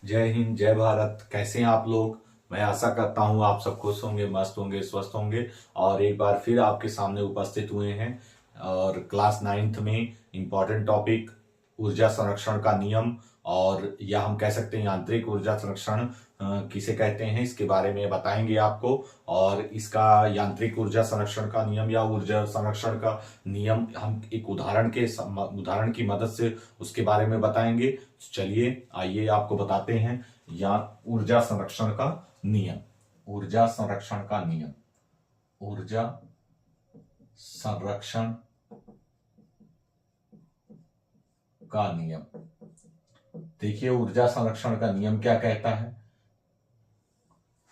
जय हिंद, जय भारत। कैसे हैं आप लोग? मैं आशा करता हूं आप सब खुश होंगे, मस्त होंगे, स्वस्थ होंगे। और एक बार फिर आपके सामने उपस्थित हुए हैं और क्लास 9th में इम्पोर्टेंट टॉपिक ऊर्जा संरक्षण का नियम, और या हम कह सकते हैं यांत्रिक ऊर्जा संरक्षण किसे कहते हैं, इसके बारे में बताएंगे आपको। और इसका यांत्रिक ऊर्जा संरक्षण का नियम या ऊर्जा संरक्षण का नियम हम एक उदाहरण की मदद से उसके बारे में बताएंगे। चलिए आइए आपको बताते हैं या ऊर्जा संरक्षण का नियम। ऊर्जा संरक्षण का नियम, ऊर्जा संरक्षण का नियम। देखिए ऊर्जा संरक्षण का नियम क्या कहता है।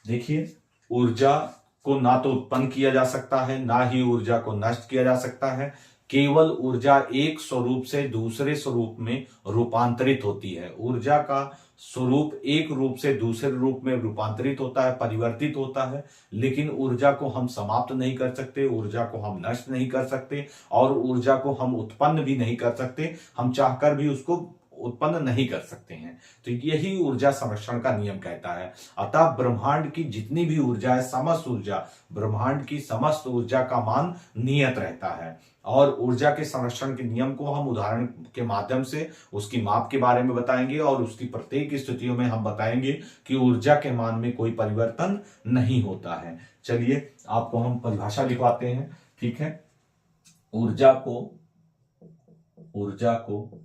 देखिए ऊर्जा को ना तो उत्पन्न किया जा सकता है, ना ही ऊर्जा को नष्ट किया जा सकता है। केवल ऊर्जा एक स्वरूप से दूसरे स्वरूप में रूपांतरित होती है। ऊर्जा का स्वरूप एक रूप से दूसरे रूप में रूपांतरित होता है, परिवर्तित होता है। लेकिन ऊर्जा को हम समाप्त नहीं कर सकते, ऊर्जा को हम नष्ट नहीं कर सकते, और ऊर्जा को हम उत्पन्न भी नहीं कर सकते। हम चाहकर भी उसको उत्पन्न नहीं कर सकते हैं। तो यही ऊर्जा संरक्षण का नियम कहता है। अतः ब्रह्मांड की जितनी भी ऊर्जा है, समस्त ऊर्जा, ब्रह्मांड की समस्त ऊर्जा का मान नियत रहता है। और ऊर्जा के संरक्षण के नियम को हम उदाहरण के माध्यम से उसकी माप के बारे में बताएंगे, और उसकी प्रत्येक स्थितियों में हम बताएंगे कि ऊर्जा के मान में कोई परिवर्तन नहीं होता है। चलिए आपको हम परिभाषा लिखवाते हैं, ठीक है। ऊर्जा को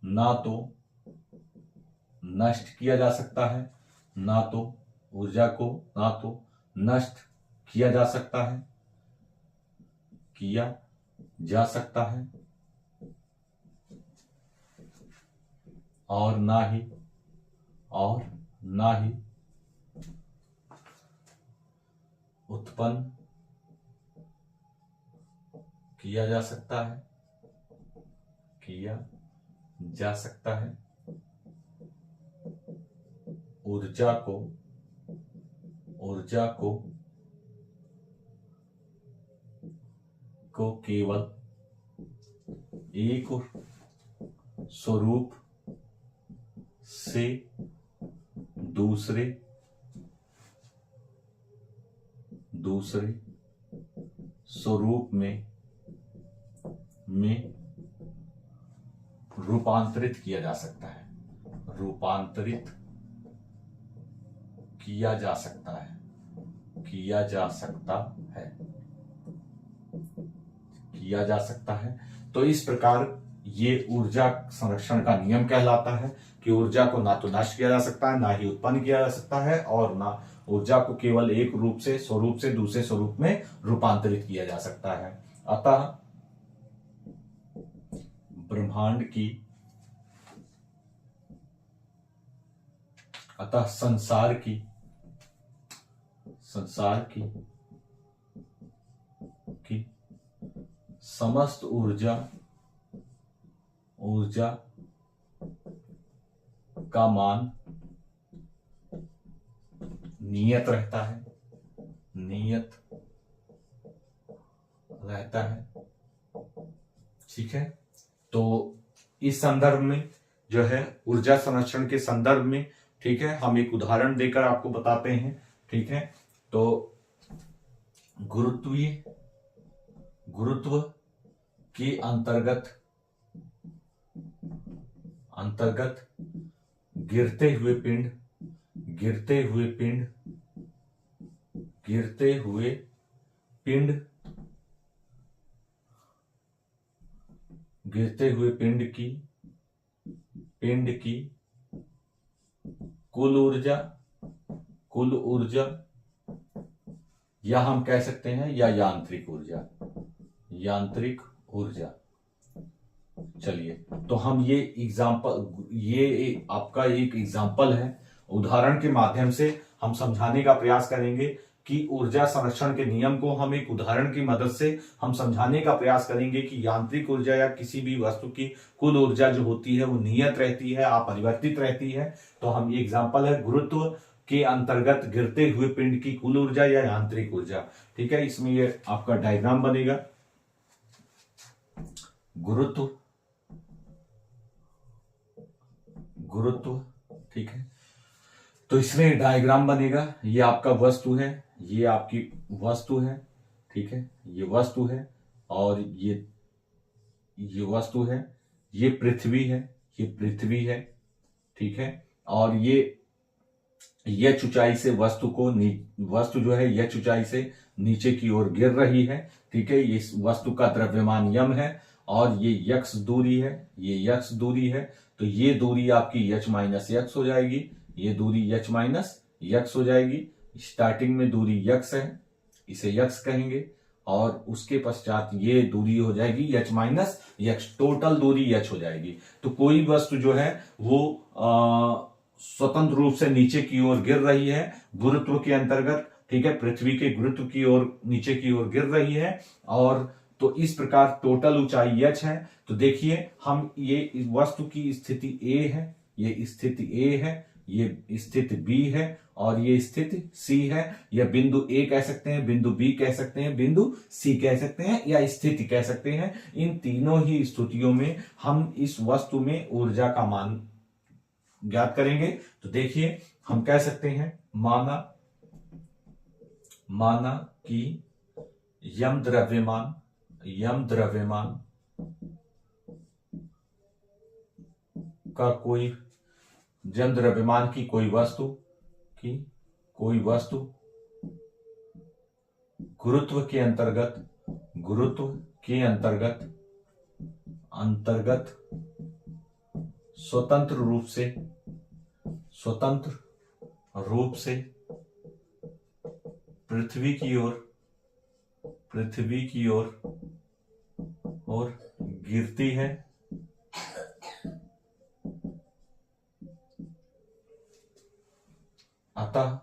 ना तो नष्ट किया जा सकता है, ऊर्जा को ना तो नष्ट किया जा सकता है, और ना ही उत्पन्न किया जा सकता है। ऊर्जा को केवल एक स्वरूप से दूसरे स्वरूप में रूपांतरित किया जा सकता है। तो इस प्रकार ये ऊर्जा संरक्षण का नियम कहलाता है कि ऊर्जा को ना तो नष्ट किया जा सकता है, ना ही उत्पन्न किया जा सकता है, और ना ऊर्जा को केवल एक स्वरूप से दूसरे स्वरूप में रूपांतरित किया जा सकता है। अतः संसार की समस्त ऊर्जा का मान नियत रहता है। ठीक है। तो इस संदर्भ में जो है ऊर्जा संरक्षण के संदर्भ में, ठीक है, हम एक उदाहरण देकर आपको बताते हैं। ठीक है। तो गुरुत्व के अंतर्गत गिरते हुए पिंड की कुल ऊर्जा, या हम कह सकते हैं या यांत्रिक ऊर्जा। चलिए तो हम ये आपका एक एग्जाम्पल है, उदाहरण के माध्यम से हम समझाने का प्रयास करेंगे कि ऊर्जा संरक्षण के नियम को हम एक उदाहरण की मदद से हम समझाने का प्रयास करेंगे कि यांत्रिक ऊर्जा या किसी भी वस्तु की कुल ऊर्जा जो होती है वो नियत रहती है, अपरिवर्तित रहती है। तो हम ये एग्जाम्पल है गुरुत्व के अंतर्गत गिरते हुए पिंड की कुल ऊर्जा या यांत्रिक ऊर्जा। ठीक है, इसमें ये आपका डायग्राम बनेगा। गुरुत्व ठीक है। तो इसमें डायग्राम बनेगा, ये आपका वस्तु है, ये आपकी वस्तु है, ठीक है, ये वस्तु है, और ये वस्तु है, ये पृथ्वी है, ये पृथ्वी है, ठीक है। और ये यच ऊंचाई से वस्तु जो है यच ऊंचाई से नीचे की ओर गिर रही है, ठीक है। इस वस्तु का द्रव्यमान यम है, और ये यक्स दूरी है, ये यक्स दूरी है, तो ये दूरी आपकी यच माइनस यक्स हो जाएगी, ये दूरी यच माइनस यक्स हो जाएगी। स्टार्टिंग में दूरी यक्स है, इसे यक्स कहेंगे, और उसके पश्चात ये दूरी हो जाएगी यच माइनस यक्स, टोटल दूरी यच हो जाएगी। तो कोई वस्तु जो है वो स्वतंत्र रूप से नीचे की ओर गिर रही है गुरुत्व के अंतर्गत, ठीक है, पृथ्वी के गुरुत्व की ओर नीचे की ओर गिर रही है, और तो इस प्रकार टोटल ऊंचाई h है। तो देखिए हम ये वस्तु की स्थिति A है, ये स्थिति A है, ये स्थिति B है, और ये स्थिति C है। या बिंदु A कह सकते हैं, बिंदु B कह सकते हैं, बिंदु C कह सकते हैं, या स्थिति कह सकते हैं। इन तीनों ही स्थितियों में हम इस वस्तु में ऊर्जा का मान ज्ञात करेंगे। तो देखिए हम कह सकते हैं, माना कि यम द्रव्यमान का कोई जन द्रव्यमान की कोई वस्तु गुरुत्व के अंतर्गत स्वतंत्र रूप से पृथ्वी की ओर गिरती है, अतः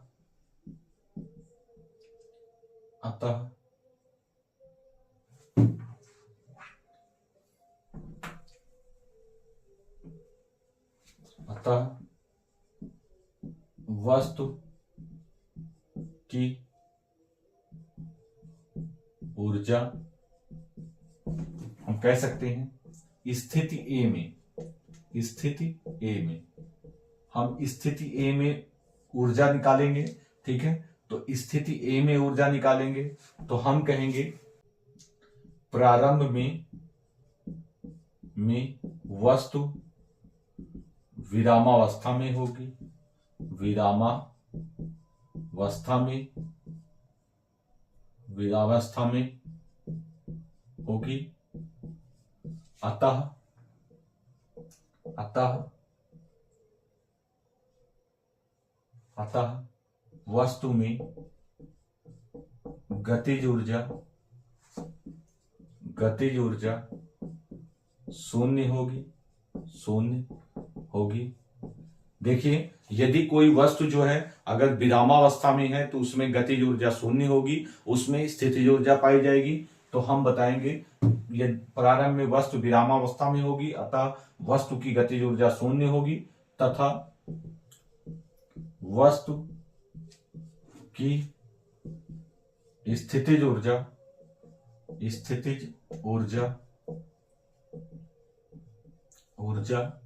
वस्तु की ऊर्जा हम कह सकते हैं स्थिति A में हम स्थिति A में ऊर्जा निकालेंगे, ठीक है। तो स्थिति A में ऊर्जा निकालेंगे तो हम कहेंगे प्रारंभ में वस्तु विरामावस्था में होगी, विरामावस्था में होगी, अतः वस्तु में गतिज ऊर्जा शून्य होगी। देखिए यदि कोई वस्तु जो है अगर विरामावस्था में है तो उसमें गतिज ऊर्जा शून्य होगी, उसमें स्थितिज ऊर्जा पाई जाएगी। तो हम बताएंगे ये प्रारंभ में वस्तु विरामावस्था में होगी, अतः वस्तु की गतिज ऊर्जा शून्य होगी, तथा वस्तु की स्थितिज ऊर्जा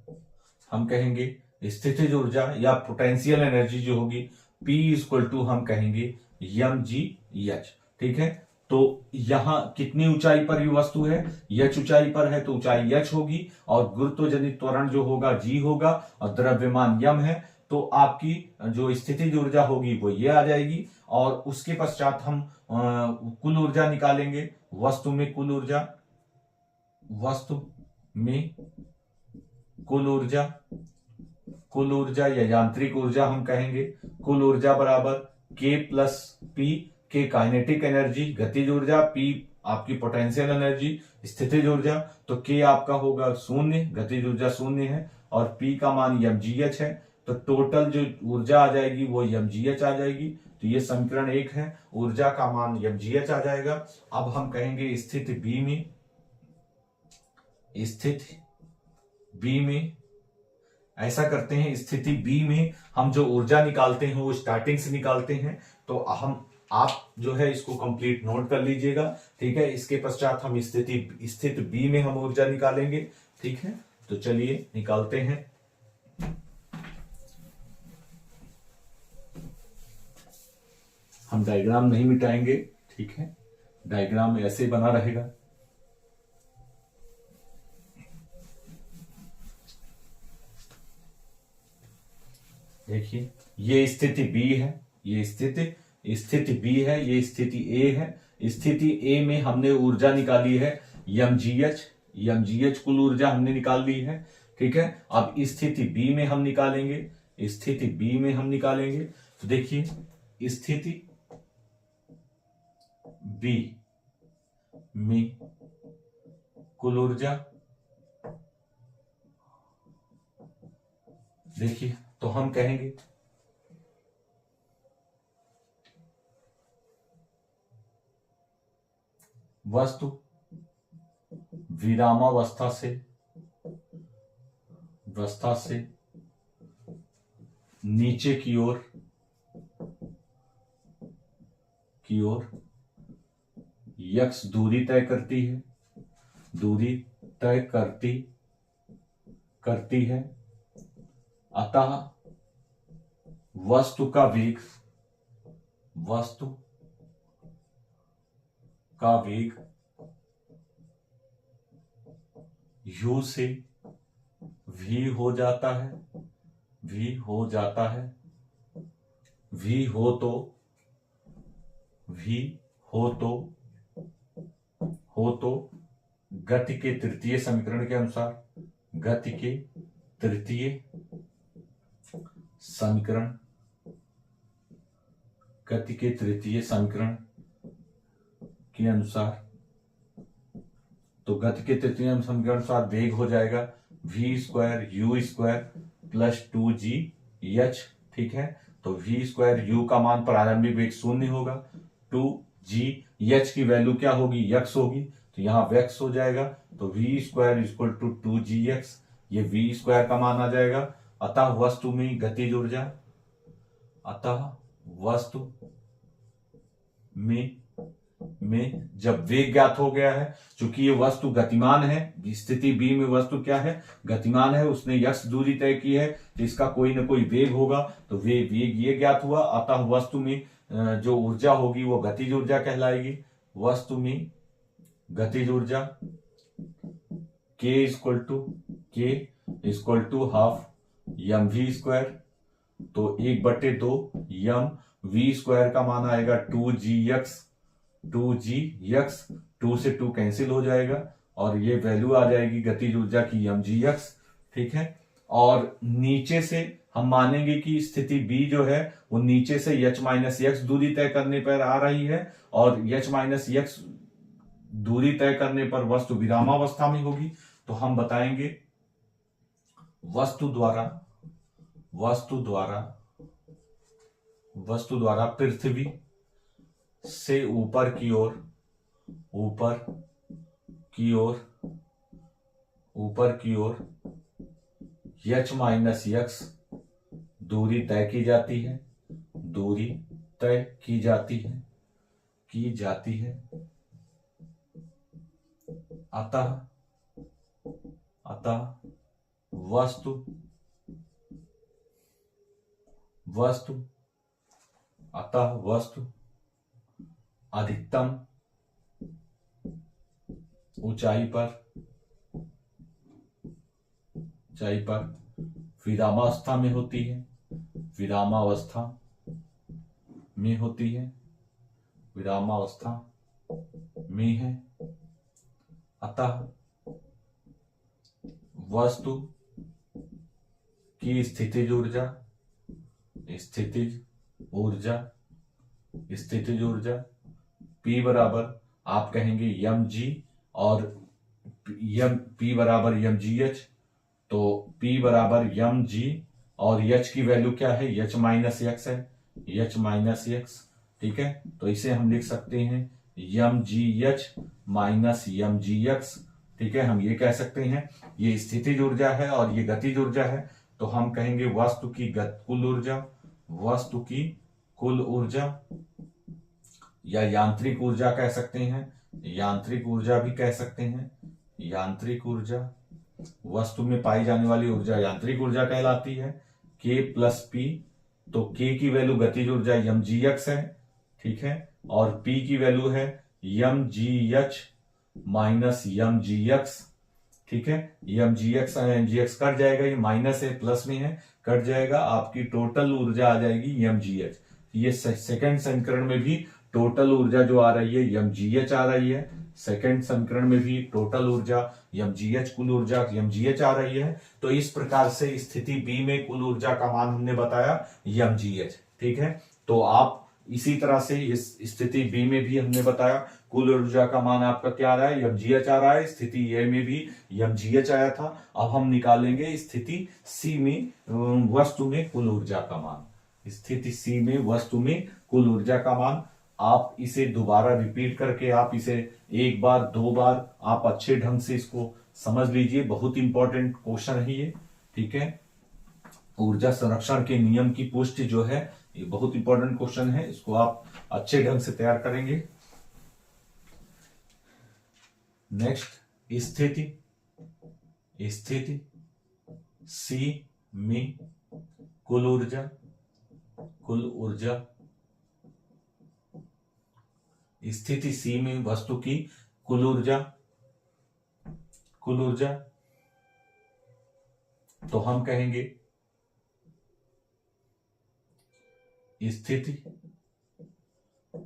हम कहेंगे स्थितिज ऊर्जा या पोटेंशियल एनर्जी जो होगी P इक्वल टू हम कहेंगे mgh, ठीक है। तो यहां कितनी ऊंचाई पर ये वस्तु है, h ऊंचाई पर है तो ऊंचाई h होगी, और गुरुत्वजनित त्वरण जो होगा g होगा, और द्रव्यमान m है, तो आपकी जो स्थितिज ऊर्जा होगी वो ये आ जाएगी। और उसके पश्चात हम कुल ऊर्जा निकालेंगे, वस्तु में कुल ऊर्जा या यांत्रिक ऊर्जा हम कहेंगे। कुल ऊर्जा बराबर K plus P, K kinetic energy गतिज ऊर्जा, P आपकी पोटेंशियल एनर्जी स्थितिज ऊर्जा। तो K आपका होगा शून्य, गतिज ऊर्जा शून्य है, और P का मान mgh है, तो टोटल जो ऊर्जा आ जाएगी वो mgh आ जाएगी। तो ये समीकरण 1 है, ऊर्जा का मान mgh आ जाएगा। अब हम कहेंगे स्थिति B में ऐसा करते हैं, स्थिति B में हम जो ऊर्जा निकालते हैं वो स्टार्टिंग से निकालते हैं। तो आप जो है इसको कंप्लीट नोट कर लीजिएगा, ठीक है। इसके पश्चात हम स्थिति B में हम ऊर्जा निकालेंगे, ठीक है। तो चलिए निकालते हैं। हम डायग्राम नहीं मिटाएंगे, ठीक है, डायग्राम ऐसे बना रहेगा। देखिए ये स्थिति बी है, ये स्थिति बी है, ये स्थिति ए है। स्थिति ए में हमने ऊर्जा निकाली है mgh कुल ऊर्जा हमने निकाल ली है, ठीक है। अब स्थिति बी में हम निकालेंगे, तो देखिए स्थिति बी में कुल ऊर्जा, देखिए तो हम कहेंगे वस्तु विरामावस्था से नीचे की ओर यक्स दूरी तय करती है, अतः वस्तु का वेग u से v हो जाता है, v हो तो गति के तृतीय समीकरण के अनुसार, तो गति के तृतीय समीकरण के अनुसार वेग हो जाएगा v square u square plus 2gh, ठीक है। तो v स्क्वायर u का मान प्रारंभिक वेग 0 होगा, 2gh की वैल्यू क्या होगी, x होगी, तो यहाँ x हो जाएगा, तो v square equal to 2gx, ये v स्क्वायर का मान आ जाएगा। अतः वस्तु में गतिज ऊर्जा, में जब वेग ज्ञात हो गया है, चूंकि ये वस्तु गतिमान है, स्थिति बी में वस्तु क्या है, गतिमान है, उसने यक्स दूरी तय की है, तो इसका कोई ना कोई वेग होगा, तो वेग ये ज्ञात हुआ। अतः वस्तु में जो ऊर्जा होगी वो गतिज ऊर्जा कहलाएगी। वस्तु में गतिज ऊर्जा k equal to half m v square, तो 1/2 यम वी स्क्वायर का मान आएगा 2gx, 2 से 2 कैंसिल हो जाएगा और ये वैल्यू आ जाएगी गतिज ऊर्जा की mgx, ठीक है। और नीचे से हम मानेंगे कि स्थिति बी जो है वो नीचे से h-x दूरी तय करने पर आ रही है, और h-x दूरी तय करने पर वस्तु विरामावस्था में होगी। तो हम बताएंगे वस्तु द्वारा पृथ्वी से ऊपर की ओर h-x दूरी तय की जाती है, अतः वस्तु अधिकतम ऊंचाई पर विरामावस्था में है, अतः वस्तु की स्थितिज ऊर्जा P बराबर आप कहेंगे mg और P बराबर mgh, तो P बराबर mg और h की वैल्यू क्या है, h-x है, h-x, ठीक है। तो इसे हम लिख सकते हैं mgh माइनस mgx, ठीक है। हम ये कह सकते हैं ये स्थितिज ऊर्जा है और ये गतिज ऊर्जा है, तो हम कहेंगे वस्तु की कुल ऊर्जा या यांत्रिक ऊर्जा कह सकते हैं, यांत्रिक ऊर्जा भी कह सकते हैं। यांत्रिक ऊर्जा, वस्तु में पाई जाने वाली ऊर्जा यांत्रिक ऊर्जा कहलाती है। K प्लस P, तो K की वैल्यू गतिज ऊर्जा mgx है, ठीक है, और P की वैल्यू है mgh माइनस mgx, ठीक है। mgx mgx कट जाएगा, ये माइनस है प्लस में है, कट जाएगा, आपकी टोटल ऊर्जा आ जाएगी mgh। ये सेकंड समीकरण में भी टोटल ऊर्जा जो आ रही है mgh आ रही है, सेकंड समीकरण में भी टोटल ऊर्जा mgh, कुल ऊर्जा mgh आ रही है। तो इस प्रकार से स्थिति बी में कुल ऊर्जा का मान हमने बताया mgh, ठीक है। तो आप इसी तरह से इस स्थिति बी में भी हमने बताया कुल ऊर्जा का मान आपका क्या आ रहा है, mgh आ रहा है। स्थिति ए में भी mgh आया था। अब हम निकालेंगे स्थिति सी में वस्तु में कुल ऊर्जा का मान। स्थिति सी में वस्तु में कुल ऊर्जा का मान, आप इसे दोबारा रिपीट करके आप इसे एक बार दो बार आप अच्छे ढंग से इसको समझ लीजिए। बहुत इंपॉर्टेंट क्वेश्चन है ये, ठीक है। ऊर्जा संरक्षण के नियम की पुष्टि जो है ये बहुत इंपॉर्टेंट क्वेश्चन है, इसको आप अच्छे ढंग से तैयार करेंगे। नेक्स्ट, स्थिति सी में कुल ऊर्जा स्थिति सी में वस्तु की कुल ऊर्जा तो हम कहेंगे स्थिति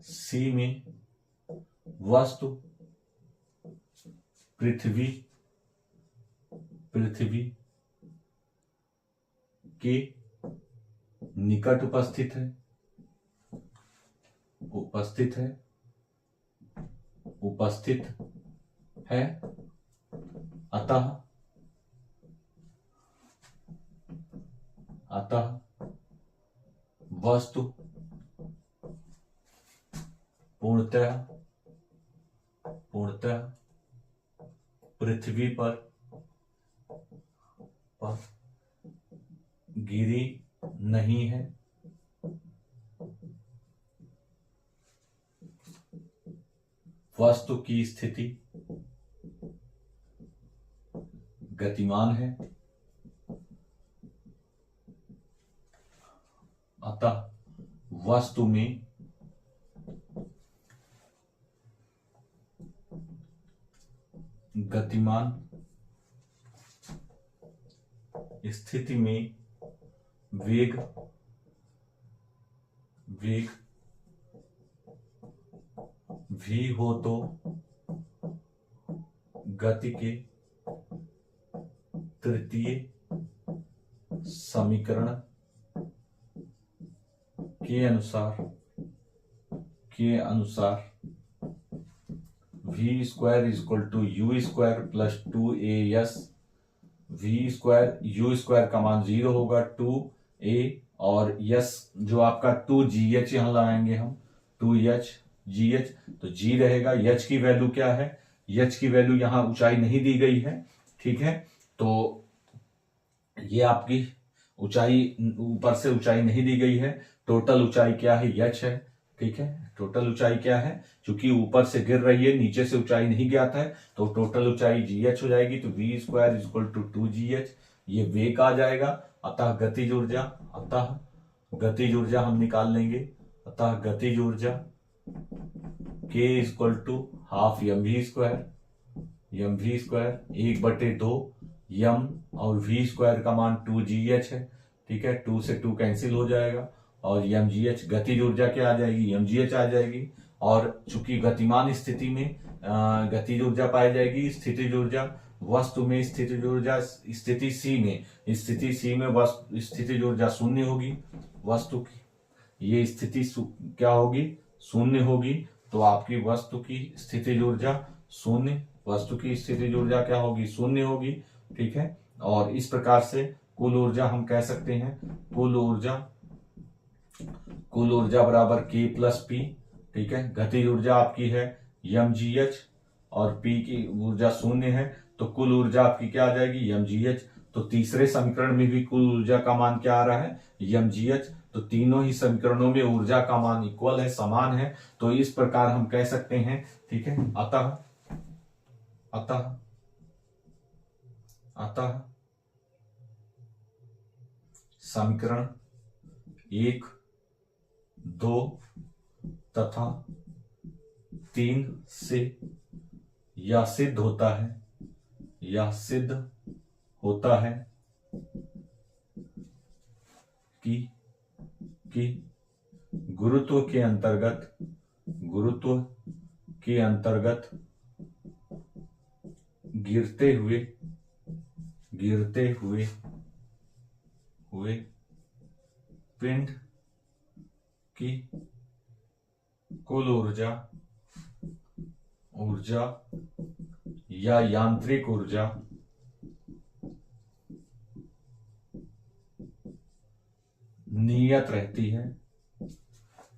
सी में वस्तु पृथ्वी के निकट उपस्थित है, अतः वस्तु पूर्णतः पृथ्वी पर गिरी नहीं है। वस्तु की स्थिति गतिमान है, अतः वस्तु में गतिमान स्थिति में वेग भी हो तो गति के तृतीय समीकरण के अनुसार v square equal to u square plus 2as, v square u square का मान 0 होगा, 2a और s जो आपका 2gh यहां लगाएंगे हम, 2gh तो g रहेगा। h की वैल्यू क्या है, h की वैल्यू यहां ऊंचाई नहीं दी गई है, ठीक है। तो ये आपकी ऊंचाई ऊपर से ऊंचाई नहीं दी गई है, टोटल ऊंचाई क्या है h है, ठीक है। टोटल ऊंचाई क्या है, क्योंकि ऊपर से गिर रही है, नीचे से ऊंचाई नहीं ज्ञात है, तो टोटल ऊंचाई gh हो जाएगी। तो v square equal to 2gh, ये वेग आ जाएगा। अतः गतिज ऊर्जा हम निकाल लेंगे। अतः गतिज ऊर्जा k equal to half mv square 1/2 m और v स्क्वायर का मान 2gh है, ठीक है। 2 से 2 कैंसिल हो जाएगा और mgh गतिज ऊर्जा क्या आ जाएगी, mgh आ जाएगी। और चूंकि गतिमान स्थिति में गतिज ऊर्जा पाई जाएगी, स्थितिज ऊर्जा वस्तु में स्थितिज ऊर्जा स्थिति सी में स्थितिज ऊर्जा शून्य होगी। वस्तु की ये स्थिति क्या होगी, शून्य होगी। तो आपकी वस्तु की स्थितिज ऊर्जा शून्य, वस्तु की स्थितिज ऊर्जा क्या होगी, शून्य होगी, ठीक है। और इस प्रकार से कुल ऊर्जा हम कह सकते हैं, कुल ऊर्जा बराबर k प्लस पी, ठीक है। गतिज ऊर्जा आपकी है mgh और p की ऊर्जा शून्य है, तो कुल ऊर्जा आपकी क्या आ जाएगी, mgh। तो तीसरे समीकरण में भी कुल ऊर्जा का मान क्या आ रहा है, mgh। तो तीनों ही समीकरणों में ऊर्जा का मान इक्वल है, समान है। तो इस प्रकार हम कह सकते हैं, ठीक है। अतः समीकरण 1, 2, तथा 3 से यह सिद्ध होता है कि गुरुत्व के अंतर्गत गिरते हुए पिंड की कुल ऊर्जा या यांत्रिक ऊर्जा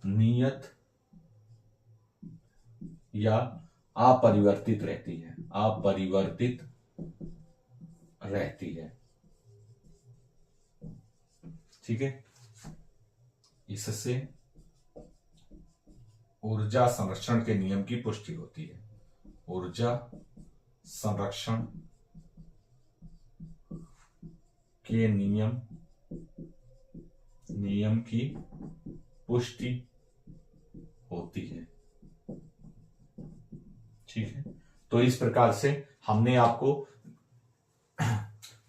नियत या अपरिवर्तित रहती है। ठीक है, इससे ऊर्जा संरक्षण के नियम की पुष्टि होती है। ऊर्जा संरक्षण के नियम की पुष्टि होती है। ठीक है, तो इस प्रकार से हमने आपको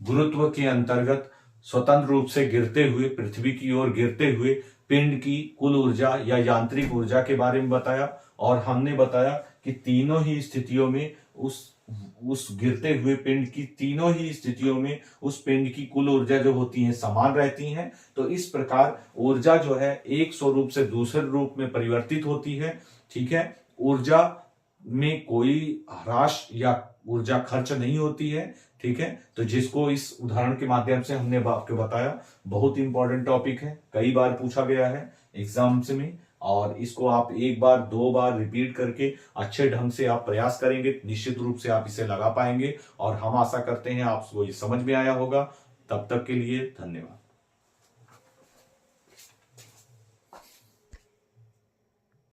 गुरुत्व के अंतर्गत स्वतंत्र रूप से गिरते हुए, पृथ्वी की ओर गिरते हुए पिंड की कुल ऊर्जा या यांत्रिक ऊर्जा के बारे में बताया, और हमने बताया कि तीनों ही स्थितियों में उस गिरते हुए पिंड की तीनों ही स्थितियों में उस पिंड की कुल ऊर्जा जो होती है समान रहती हैं। तो इस प्रकार ऊर्जा जो है एक स्वरूप से दूसरे रूप में परिवर्तित होती है। ठीक है, ऊर्जा में कोई ह्रास या ऊर्जा खर्च नहीं होती है। ठीक है, तो जिसको इस उदाहरण के माध्यम से हमने आपको बताया, बहुत इंपॉर्टेंट टॉपिक है, कई बार पूछा गया है एग्जाम्स में, और इसको आप एक बार 2 बार रिपीट करके अच्छे ढंग से आप प्रयास करेंगे, निश्चित रूप से आप इसे लगा पाएंगे, और हम आशा करते हैं आपको ये समझ में आया होगा। तब तक के लिए धन्यवाद।